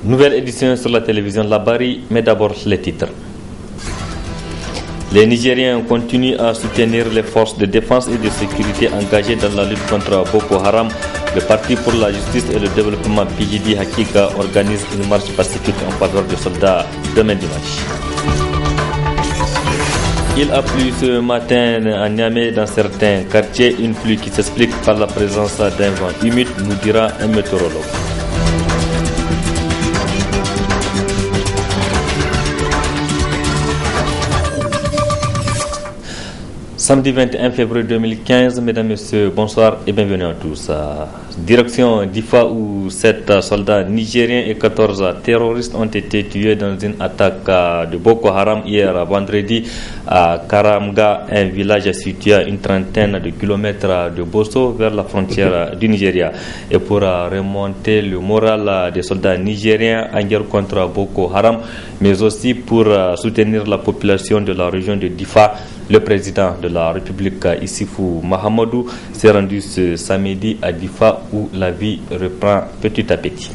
Nouvelle édition sur la télévision Labari, mais d'abord les titres. Les Nigériens continuent à soutenir les forces de défense et de sécurité engagées dans la lutte contre Boko Haram. Le Parti pour la justice et le développement PJD Hakika organise une marche pacifique en faveur des soldats demain dimanche. Il a plu ce matin à Niamey dans certains quartiers, une pluie qui s'explique par la présence d'un vent humide, nous dira un météorologue. Samedi 21 février 2015, mesdames, messieurs, bonsoir et bienvenue à tous. Direction d'Ifa où 7 soldats nigériens et 14 terroristes ont été tués dans une attaque de Boko Haram hier vendredi à Karamga, un village situé à une trentaine de kilomètres de Bosso vers la frontière du Nigeria. Et pour remonter le moral des soldats nigériens en guerre contre Boko Haram, mais aussi pour soutenir la population de la région de Difa, le président de la République Issoufou Mahamadou s'est rendu ce samedi à Difa où la vie reprend petit à petit.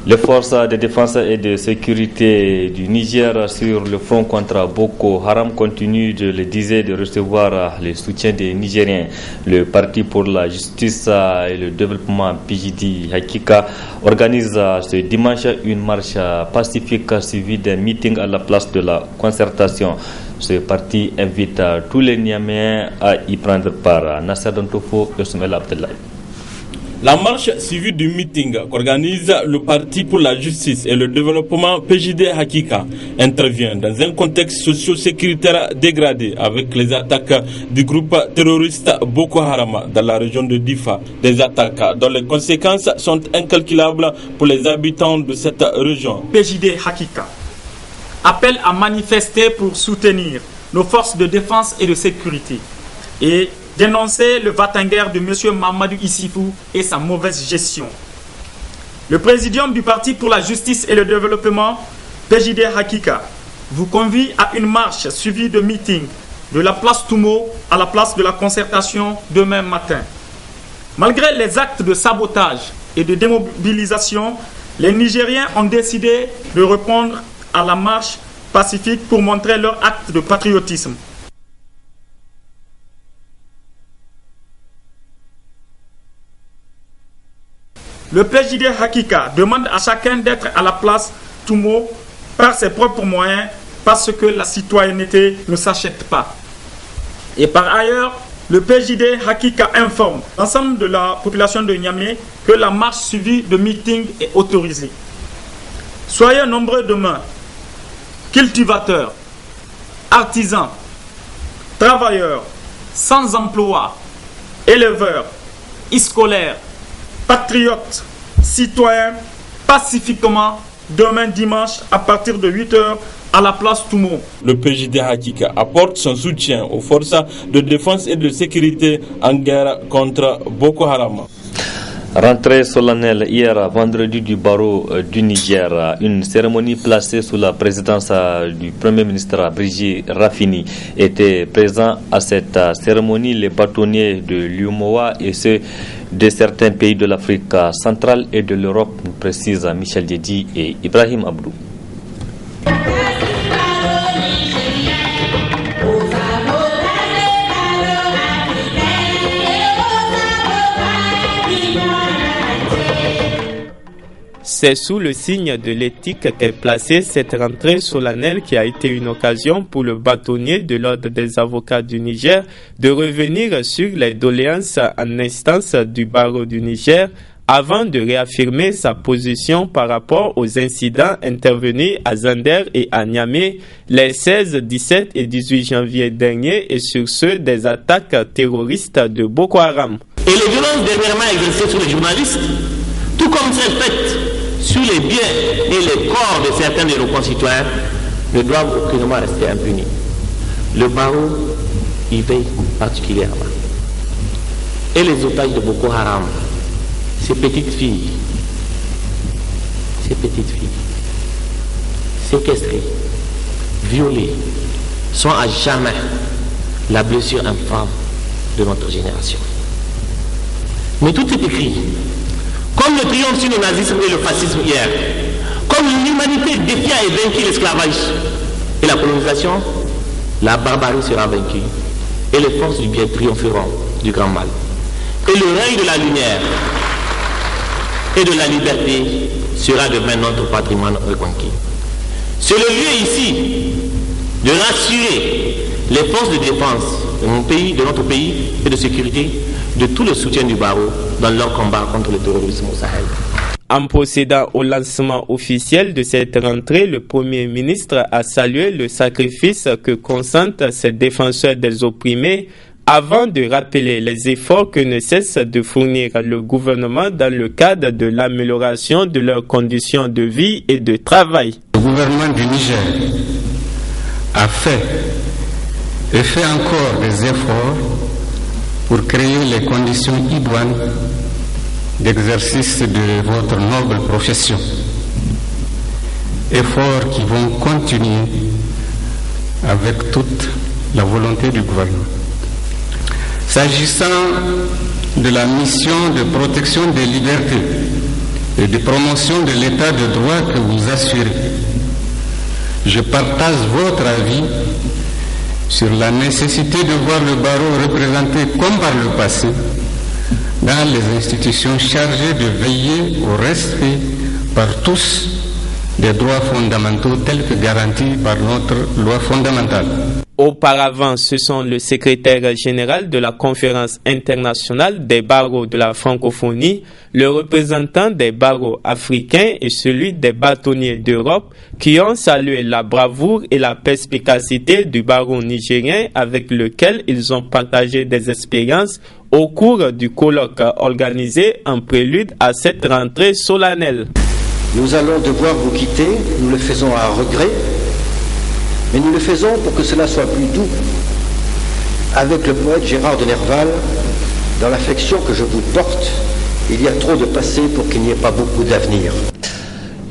Les forces de défense et de sécurité du Niger sur le front contre Boko Haram continuent, je le disais, de recevoir le soutien des Nigériens. Le Parti pour la justice et le développement PJD Hakika organise ce dimanche une marche pacifique suivie d'un meeting à la place de la concertation. Ce parti invite tous les Niaméens à y prendre part. Nasser Dantofo et Soumel Abdellah. La marche suivie du meeting qu'organise le Parti pour la justice et le développement PJD Hakika intervient dans un contexte socio-sécuritaire dégradé avec les attaques du groupe terroriste Boko Haram dans la région de Difa. Des attaques dont les conséquences sont incalculables pour les habitants de cette région. PJD Hakika appelle à manifester pour soutenir nos forces de défense et de sécurité et dénoncer le va-t-en-guerre de M. Mahamadou Issoufou et sa mauvaise gestion. Le présidium du Parti pour la justice et le développement, PJD Hakika, vous convie à une marche suivie de meeting de la place Toumo à la place de la concertation demain matin. Malgré les actes de sabotage et de démobilisation, les Nigériens ont décidé de répondre à la marche pacifique pour montrer leur acte de patriotisme. Le PJD Hakika demande à chacun d'être à la place Toumo par ses propres moyens parce que la citoyenneté ne s'achète pas. Et par ailleurs, le PJD Hakika informe l'ensemble de la population de Niamey que la marche suivie de meeting est autorisée. Soyez nombreux demain, cultivateurs, artisans, travailleurs, sans emploi, éleveurs, scolaires, patriotes, citoyens, pacifiquement, demain dimanche à partir de 8h à la place Toumo. Le PJD Hakika apporte son soutien aux forces de défense et de sécurité en guerre contre Boko Haram. Rentrée solennelle hier vendredi du barreau du Niger, une cérémonie placée sous la présidence du Premier ministre Brigitte Raffini. Étaient présents à cette cérémonie les bâtonniers de l'UMOA et ceux de certains pays de l'Afrique centrale et de l'Europe, précise Michel Dedi et Ibrahim Abdou. C'est sous le signe de l'éthique qu'est placée cette rentrée solennelle qui a été une occasion pour le bâtonnier de l'Ordre des avocats du Niger de revenir sur les doléances en instance du barreau du Niger avant de réaffirmer sa position par rapport aux incidents intervenus à Zander et à Niamey les 16, 17 et 18 janvier dernier et sur ceux des attaques terroristes de Boko Haram. Et les violences dernièrement exercées sur les journalistes, tout comme celles faites sur les biens et les corps de certains de nos concitoyens, ne doivent aucunement rester impunis. Le barreau y veille particulièrement. Et les otages de Boko Haram, ces petites filles, séquestrées, violées, sont à jamais la blessure infâme de notre génération. Mais tout est écrit. Comme le triomphe sur le nazisme et le fascisme hier. Comme l'humanité défia et vainquit l'esclavage et la colonisation, la barbarie sera vaincue. Et les forces du bien triompheront du grand mal. Et le règne de la lumière et de la liberté sera demain notre patrimoine reconquis. C'est le lieu ici de rassurer les forces de défense de mon pays, de notre pays et de sécurité de tout le soutien du barreau dans leur combat contre le terrorisme au Sahel. En procédant au lancement officiel de cette rentrée, le Premier ministre a salué le sacrifice que consentent ces défenseurs des opprimés avant de rappeler les efforts que ne cesse de fournir le gouvernement dans le cadre de l'amélioration de leurs conditions de vie et de travail. Le gouvernement du Niger a fait et fait encore des efforts pour créer les conditions idoines d'exercice de votre noble profession. Efforts qui vont continuer avec toute la volonté du gouvernement. S'agissant de la mission de protection des libertés et de promotion de l'état de droit que vous assurez, je partage votre avis sur la nécessité de voir le barreau représenté comme par le passé dans les institutions chargées de veiller au respect par tous des droits fondamentaux tels que garantis par notre loi fondamentale. Auparavant, ce sont le secrétaire général de la Conférence internationale des barreaux de la francophonie, le représentant des barreaux africains et celui des bâtonniers d'Europe qui ont salué la bravoure et la perspicacité du barreau nigérien avec lequel ils ont partagé des expériences au cours du colloque organisé en prélude à cette rentrée solennelle. Nous allons devoir vous quitter, nous le faisons à regret, mais nous le faisons pour que cela soit plus doux. Avec le poète Gérard de Nerval, dans l'affection que je vous porte, il y a trop de passé pour qu'il n'y ait pas beaucoup d'avenir.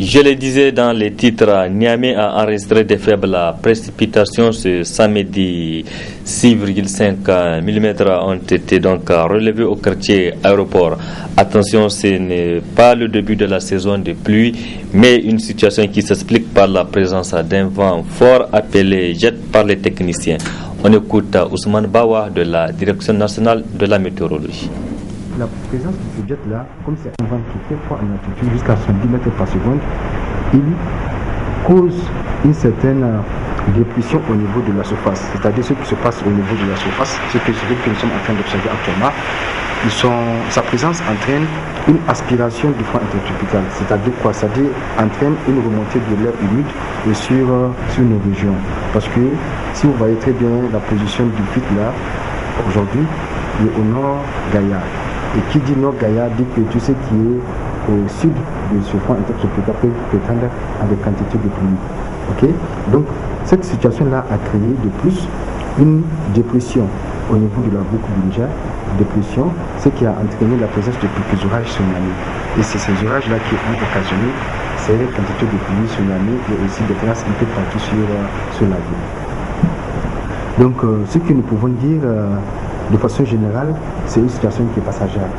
Je le disais dans les titres, Niamey a enregistré des faibles précipitations ce samedi. 6,5 mm ont été donc relevés au quartier aéroport. Attention, ce n'est pas le début de la saison de pluie, mais une situation qui s'explique par la présence d'un vent fort appelé jet par les techniciens. On écoute Ousmane Bawa de la Direction nationale de la météorologie. La présence de ce jet-là, comme c'est un vent qui fait froid en altitude jusqu'à 70 mètres par seconde, il cause une certaine déplétion au niveau de la surface. C'est-à-dire ce qui se passe au niveau de la surface, ce que nous sommes en train d'observer actuellement. Sa présence entraîne une aspiration du front intertropical. C'est-à-dire quoi? C'est-à-dire entraîne une remontée de l'air humide sur nos régions. Parce que si vous voyez très bien la position du FIT là, aujourd'hui, il est au nord Gaïa. Et qui dit nord Gaïa dit que tout ce qui est au sud de ce front intertropical peut prétendre à des quantités de pluie. Okay? Donc, cette situation-là a créé de plus une dépression au niveau de la boucle du Niger, dépression, ce qui a entraîné la présence de quelques orages tsunami. Et c'est ces orages-là qui ont occasionné ces quantités de pluie tsunami et aussi des traces un peu partout sur la ville. Donc, ce que nous pouvons dire de façon générale, c'est une situation qui est passagère.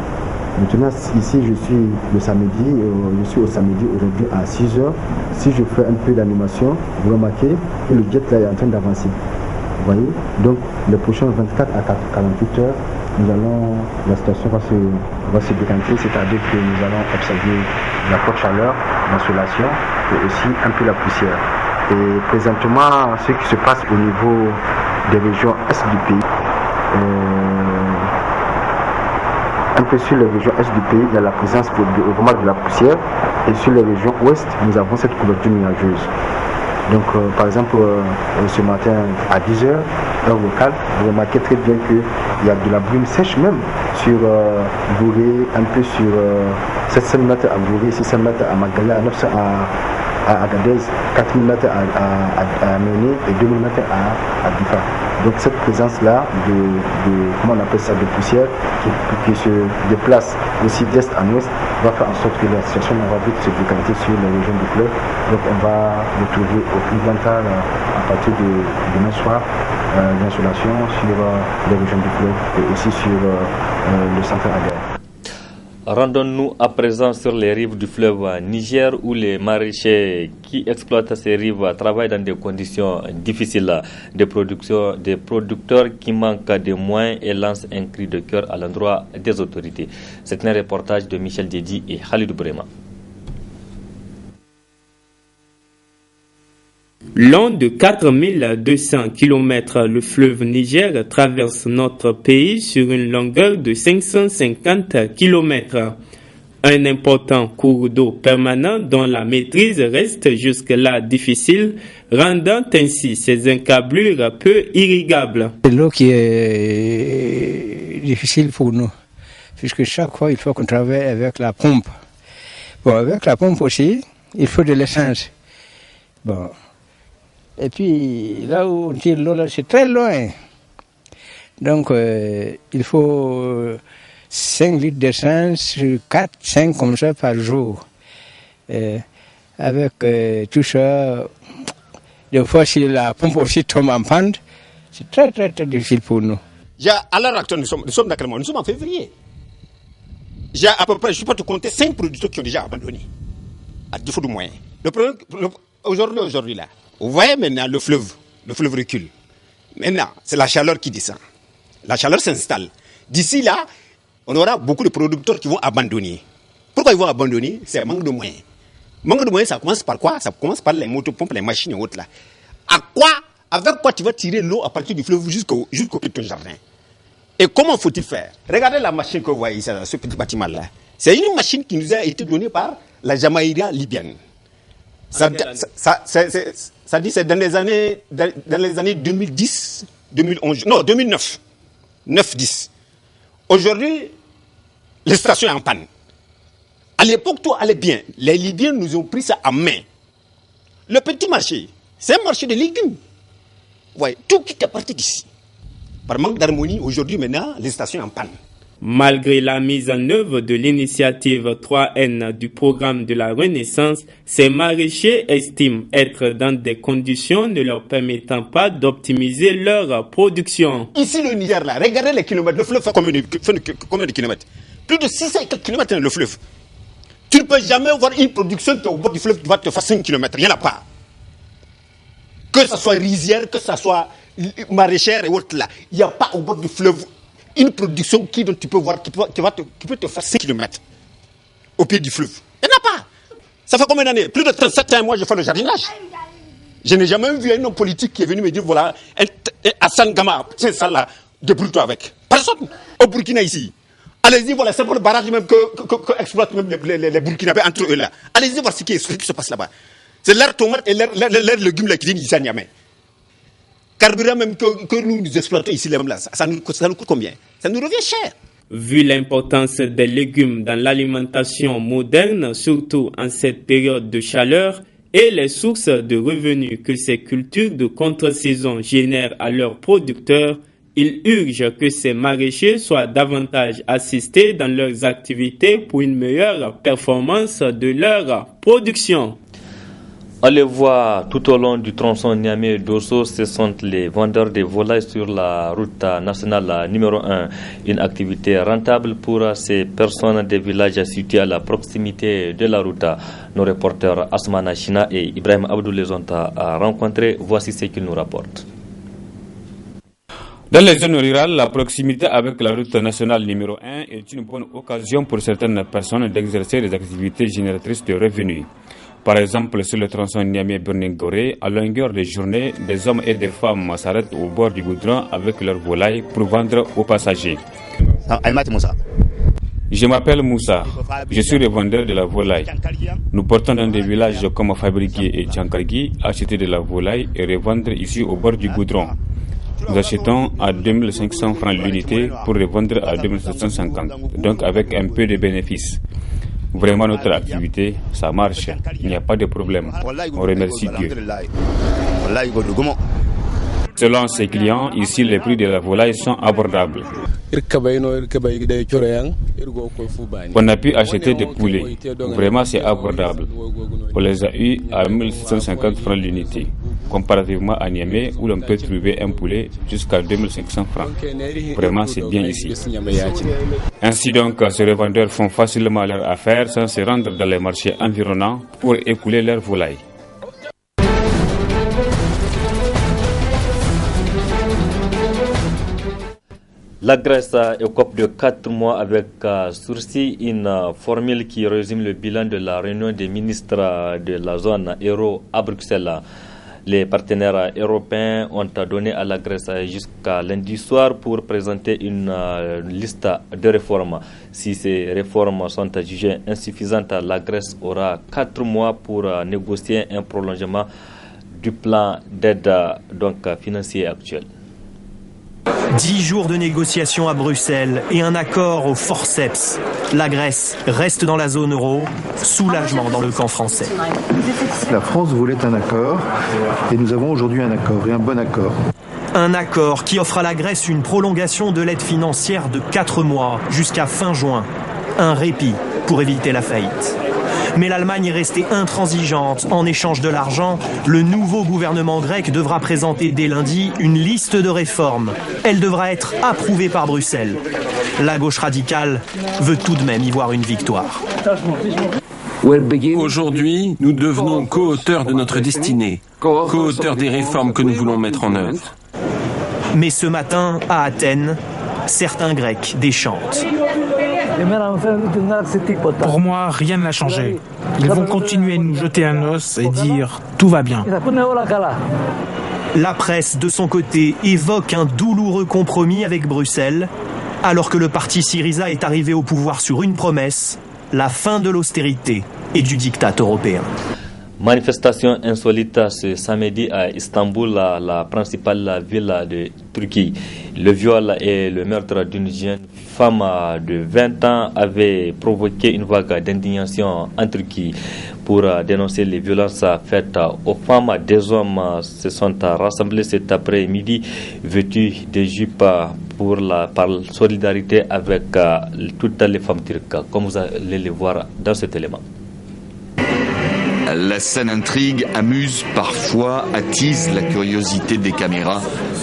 Maintenant, ici, je suis au samedi aujourd'hui à 6h. Si je fais un peu d'animation, vous remarquez que le jet là est en train d'avancer. Vous voyez? Donc, les prochains 24 à 48 heures, la situation va se décanter, c'est-à-dire que nous allons observer la forte chaleur, l'insolation et aussi un peu la poussière. Et présentement, ce qui se passe au niveau des régions est du pays, un peu sur les régions est du pays, il y a la présence de la poussière, et sur les régions ouest, nous avons cette couverture nuageuse. Donc, par exemple, ce matin à 10h, heure locale, vous remarquez très bien qu'il y a de la brume sèche même sur Gouré, un peu sur 700 mètres à Gouré, 600 mètres à Magala, 900 à Agadez, 4000 mètres à Méné et 2000 mètres à Difa. Donc cette présence-là comment on appelle ça, de poussière qui se déplace aussi d'est en ouest va faire en sorte que la situation va vite se décanter sur les régions du fleuve. Donc on va retrouver au plus grand tard à partir de demain soir l'insolation sur les régions du fleuve et aussi sur le centre agraire. Rendons-nous à présent sur les rives du fleuve Niger où les maraîchers qui exploitent ces rives travaillent dans des conditions difficiles. Des producteurs qui manquent de moyens et lancent un cri de cœur à l'endroit des autorités. C'est un reportage de Michel Dedi et Khalid Brema. Long de 4200 km, le fleuve Niger traverse notre pays sur une longueur de 550 km. Un important cours d'eau permanent dont la maîtrise reste jusque-là difficile, rendant ainsi ces encablures peu irrigables. C'est l'eau qui est difficile pour nous, puisque chaque fois il faut qu'on travaille avec la pompe. Bon, avec la pompe aussi, il faut de l'essence. Bon. Et puis, là où on tire l'eau, c'est très loin. Donc, il faut 5 litres d'essence, 4, 5 comme ça par jour. Avec tout ça, des fois, si la pompe aussi tombe en panne, c'est très, très, très difficile pour nous. À l'heure actuelle, nous sommes dans quel mois? Nous sommes en février. J'ai à peu près, je ne peux pas te compter, 5 producteurs qui ont déjà abandonné, à défaut de moyens. Le problème, aujourd'hui là, vous voyez maintenant le fleuve recule. Maintenant, c'est la chaleur qui descend. La chaleur s'installe. D'ici là, on aura beaucoup de producteurs qui vont abandonner. Pourquoi ils vont abandonner? C'est un manque de moyens. Manque de moyens, ça commence par quoi? Ça commence par les motopompes, les machines et autres là. Avec quoi tu vas tirer l'eau à partir du fleuve jusqu'au pied de ton jardin? Et comment faut-il faire? Regardez la machine que vous voyez ici, ce petit bâtiment là. C'est une machine qui nous a été donnée par la Jamaïria libyenne. Ça dit c'est dans les années 2010, 2011, non 2009, 9-10. Aujourd'hui, les stations sont en panne. À l'époque, tout allait bien. Les Libyens nous ont pris ça en main. Le petit marché, c'est un marché de légumes. Ouais, tout qui est parti d'ici. Par manque d'harmonie, aujourd'hui maintenant, les stations sont en panne. Malgré la mise en œuvre de l'initiative 3N du programme de la Renaissance, ces maraîchers estiment être dans des conditions ne leur permettant pas d'optimiser leur production. Ici, le Niger, là, regardez les kilomètres. Le fleuve fait combien de kilomètres? Plus de 600 kilomètres dans le fleuve. Tu ne peux jamais voir une production qui est au bord du fleuve qui va te faire 5 kilomètres. Il n'y en a pas. Que ce soit rizière, que ce soit maraîchère et autres là. Il n'y a pas au bord du fleuve une production dont tu peux voir qui peut te faire 5 km au pied du fleuve. Il n'y en a pas. Ça fait combien d'années? Plus de 37 ans, moi, je fais le jardinage. Je n'ai jamais vu un homme politique qui est venu me dire, voilà, Hassan Gama, c'est ça là, débrouille-toi avec. Personne. Au Burkina ici. Allez-y, voilà, c'est pour le barrage même que exploitent même les Burkinabés entre eux là. Allez-y voir ce qui se passe là-bas. C'est l'air tomate et l'air légumes là qui viennent ici à Niamey. Carburant même que nous exploitons ici, là, ça nous coûte combien? Ça nous revient cher. Vu l'importance des légumes dans l'alimentation moderne, surtout en cette période de chaleur, et les sources de revenus que ces cultures de contre-saison génèrent à leurs producteurs, il urge que ces maraîchers soient davantage assistés dans leurs activités pour une meilleure performance de leur production. On les voit tout au long du tronçon Niamey-Dosso, ce sont les vendeurs de volailles sur la route nationale numéro 1. Une activité rentable pour ces personnes des villages situés à la proximité de la route. Nos reporters Asmana China et Ibrahim Abdou les ont rencontrés. Voici ce qu'ils nous rapportent. Dans les zones rurales, la proximité avec la route nationale numéro 1 est une bonne occasion pour certaines personnes d'exercer des activités génératrices de revenus. Par exemple, sur le tronçon Niamey-Burning-Gorée, à longueur de journée, des hommes et des femmes s'arrêtent au bord du goudron avec leurs volailles pour vendre aux passagers. Je m'appelle Moussa, je suis le vendeur de la volaille. Nous portons dans des villages comme Fabriqué et Tchankargui, acheter de la volaille et revendre ici au bord du goudron. Nous achetons à 2500 francs l'unité pour revendre à 2750, donc avec un peu de bénéfice. Vraiment, notre activité, ça marche. Il n'y a pas de problème. On remercie Dieu. Selon ses clients, ici, les prix de la volaille sont abordables. On a pu acheter des poulets. Vraiment, c'est abordable. On les a eu à 1750 francs l'unité. comparativement à Niamey où l'on peut trouver un poulet jusqu'à 2500 francs. Vraiment, c'est bien ici. Ainsi donc, ces revendeurs font facilement leur affaire sans se rendre dans les marchés environnants pour écouler leurs volailles. La Grèce écope de 4 mois avec sursis, une formule qui résume le bilan de la réunion des ministres de la zone euro à Bruxelles. Les partenaires européens ont donné à la Grèce jusqu'à lundi soir pour présenter une liste de réformes. Si ces réformes sont jugées insuffisantes, la Grèce aura 4 mois pour négocier un prolongement du plan d'aide financier actuel. 10 jours de négociations à Bruxelles et un accord au forceps. La Grèce reste dans la zone euro, soulagement dans le camp français. La France voulait un accord et nous avons aujourd'hui un accord et un bon accord. Un accord qui offre à la Grèce une prolongation de l'aide financière de 4 mois jusqu'à fin juin. Un répit pour éviter la faillite. Mais l'Allemagne est restée intransigeante. En échange de l'argent, le nouveau gouvernement grec devra présenter dès lundi une liste de réformes. Elle devra être approuvée par Bruxelles. La gauche radicale veut tout de même y voir une victoire. Aujourd'hui, nous devenons co-auteurs de notre destinée, co-auteurs des réformes que nous voulons mettre en œuvre. Mais ce matin, à Athènes, certains Grecs déchantent. Pour moi, rien n'a changé. Ils vont continuer de nous jeter un os et dire « tout va bien ». La presse, de son côté, évoque un douloureux compromis avec Bruxelles, alors que le parti Syriza est arrivé au pouvoir sur une promesse, la fin de l'austérité et du diktat européen. Manifestation insolite ce samedi à Istanbul, la principale ville de Turquie. Le viol et le meurtre d'une jeune femme de 20 ans avaient provoqué une vague d'indignation en Turquie. Pour dénoncer les violences faites aux femmes, des hommes se sont rassemblés cet après-midi vêtus de jupes par solidarité avec toutes les femmes turques, comme vous allez le voir dans cet élément. La scène intrigue, amuse, parfois attise la curiosité des caméras.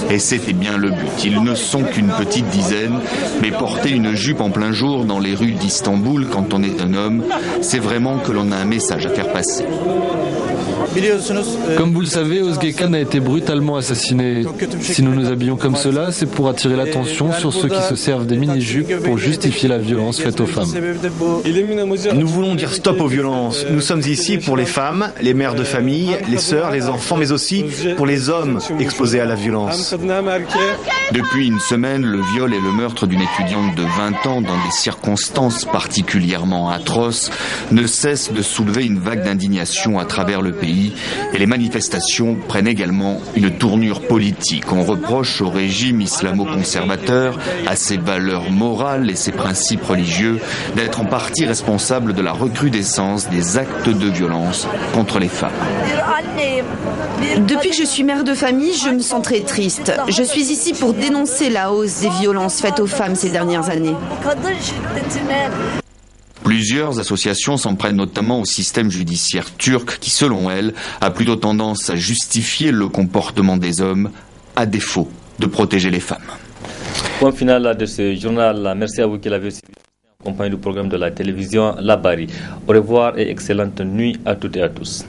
Et c'était bien le but. Ils ne sont qu'une petite dizaine, mais porter une jupe en plein jour dans les rues d'Istanbul quand on est un homme, c'est vraiment que l'on a un message à faire passer. Comme vous le savez, Özgekan a été brutalement assassiné. Si nous nous habillons comme cela, c'est pour attirer l'attention sur ceux qui se servent des mini-jupes pour justifier la violence faite aux femmes. Nous voulons dire stop aux violences. Nous sommes ici pour les femmes, les mères de famille, les sœurs, les enfants, mais aussi pour les hommes exposés à la violence. Depuis une semaine, le viol et le meurtre d'une étudiante de 20 ans dans des circonstances particulièrement atroces ne cessent de soulever une vague d'indignation à travers le pays. Et les manifestations prennent également une tournure politique. On reproche au régime islamo-conservateur, à ses valeurs morales et ses principes religieux, d'être en partie responsable de la recrudescence des actes de violence contre les femmes. Depuis que je suis mère de famille, je me sens très triste. Je suis ici pour dénoncer la hausse des violences faites aux femmes ces dernières années. Plusieurs associations s'en prennent notamment au système judiciaire turc qui, selon elles, a plutôt tendance à justifier le comportement des hommes à défaut de protéger les femmes. Point final de ce journal. Merci à vous qui l'avez suivi en compagnie du programme de la télévision La Bari. Au revoir et excellente nuit à toutes et à tous.